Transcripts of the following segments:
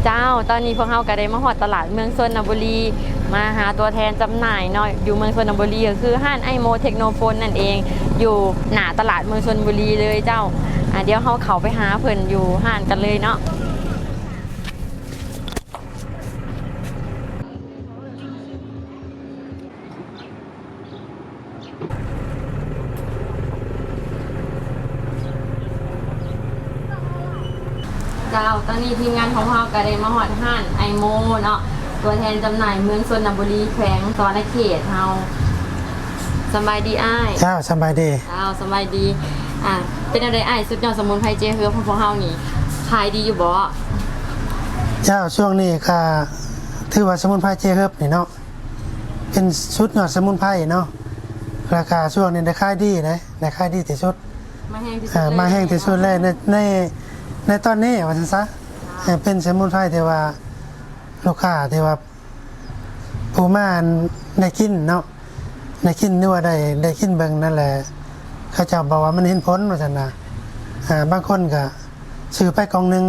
เจ้าตอนนี้พวกเราก็ได้มาฮอดตลาดเมืองชนบุรีมาหาตัวแทนจำหน่ายเนาะอยู่เมืองชนบุรีก็คือห้านไอโมเทคโนโฟนนั่นเองอยู่หน้าตลาดเมืองชนบุรีเลยเจ้าเดี๋ยวเราเข้าไปหาเพิ่นอยู่ห้านกันเลยเนาะเจ้าตอนนี้ทีมงานของเราก็ได้มาฮอดห้านไอโมเนาะตัวแทนจำหน่ายเมืองชนบุรีแขวงสวรรณเขตเฮาสบายดีอ้ายเจ้าสบายดีเจ้าสบายดีเป็นอะไรอ้ายสุดยอดสมุนไพรเจเฮือของพวกเฮานี่ขายดีอยู่บ่เจ้าช่วงนี้ก็ถือว่าสมุนไพรเจเฮิบนี่เนาะเป็นชุดยอดสมุนไพรเนาะราคาช่วงนี้ได้ขายดีนะได้ขายดีที่สุดมาแห้งที่สุดมาแห้งที่สุดเลยในตอนนี้ว่าซั่นซะเป็นสมุนไพรที่ว่าลูกค้าที่ว่าผู้มาได้กินเนาะได้กินนึกว่าได้กินเบิ่งนั่นแหละเขาเจ้าบอกว่ามันเห็นผลว่าซั่นน่ะบางคนก็ซื้อไปกล่องนึง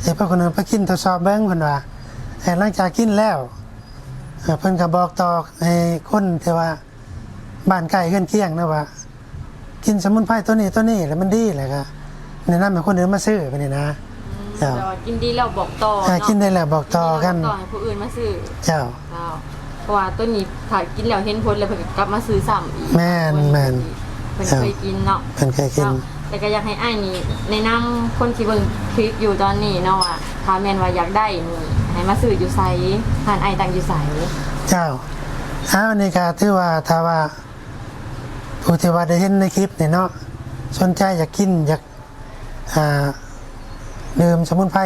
เสร็จพอคนนึงไปกินทดสอบเบิ่งเพิ่นว่าหลังจากกินแล้วเพิ่นก็บอกต่อให้คนที่ว่าบ้านใกล้เฮือนเคียงนะว่ากินสมุนไพรตัวนี้แล้วมันดีแหละก็แนะนำให้คนอื่นมาซื้อไปนี่นะเจ้ากินดีแล้วบอกต่อเนาะกินได้แล้วบอกต่อกันต่อให้ผู้อื่นมาซื้อเจ้าเพราะว่าตัวนี้ถ้ากินแล้วเห็นผลแล้วเพิ่นก็กลับมาซื้อซ้ำอีกแม่นเพิ่นเคยกินเนาะเพิ่นเคยกินแต่ก็อยากให้อ้ายนี่แนะนำคนที่เบิ่งคลิปอยู่ตอนนี้เนาะว่าถ้าแม่นว่าอยากได้นี่ให้มาซื้ออยู่ไสร้านอ้ายตั้งอยู่ไสเจ้าอันนี้ก็ถือว่าถ้าว่าผู้ที่ว่าได้เห็นในคลิปนี่เนาะสนใจอยากกินอยากดื่มสมุนไพร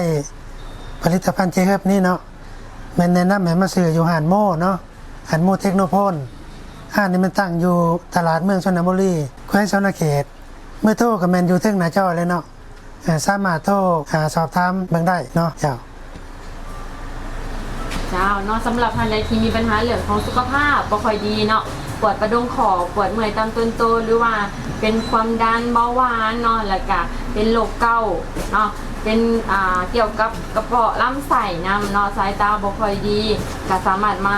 ผลิตภัณฑ์เจเฮิบนี่เนาะแม่นแนะนำให้มาซื้ออยู่ห้านโมเนาะห้านโมเทคโนโพนห้านนี้มันตั้งอยู่ตลาดเมืองชนบุรีแขวงสวรรณเขตเมื่อโทรก็แม่นอยู่ถึงหน้าจอเลยเนาะสามารถโทรสอบถามเบิ่งได้เนาะเจ้าเนาะสำหรับท่านใดที่มีปัญหาเรื่องของสุขภาพบ่ค่อยดีเนาะปวดประดงคอปวดเมื่อยตามต้นโตหรือว่าเป็นความดันเบาหวานเนาะแล้วก็เป็นโรคเกาต์เนาะเป็นเกี่ยวกับกระเพาะลำไส้นำเนาะสายตาบ่ค่อยดีก็สามารถมา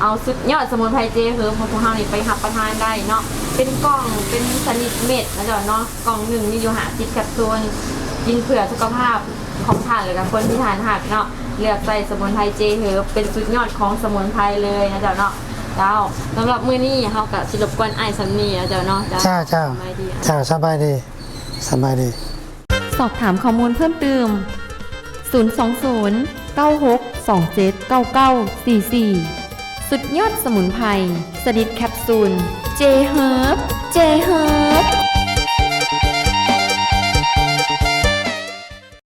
เอาสุดยอดสมุนไพรเจคือของพวกเฮานี่ไปรับประทานได้เนาะเป็นกล่องเป็นชนิดเม็ดนะจ๊ะเนาะกล่องหนึ่งมีอยู่50แคปซูลกินเพื่อสุขภาพของท่านหรือกับคนที่ทานหักเนาะเลือกใส่สมุนไพรเจคือเป็นสุดยอดของสมุนไพรเลยนะจ๊ะเนาะเจ้าสำหรับมื้อนี้เฮาก็สิรบกวนอ้ายซันนี่นะจ๊ะเนาะเจ้าสบายดีสอบถามข้อมูลเพิ่มเติม020 96 27 9944สุดยอดสมุนไพรสดิดแคปซูลเจเฮิร์บ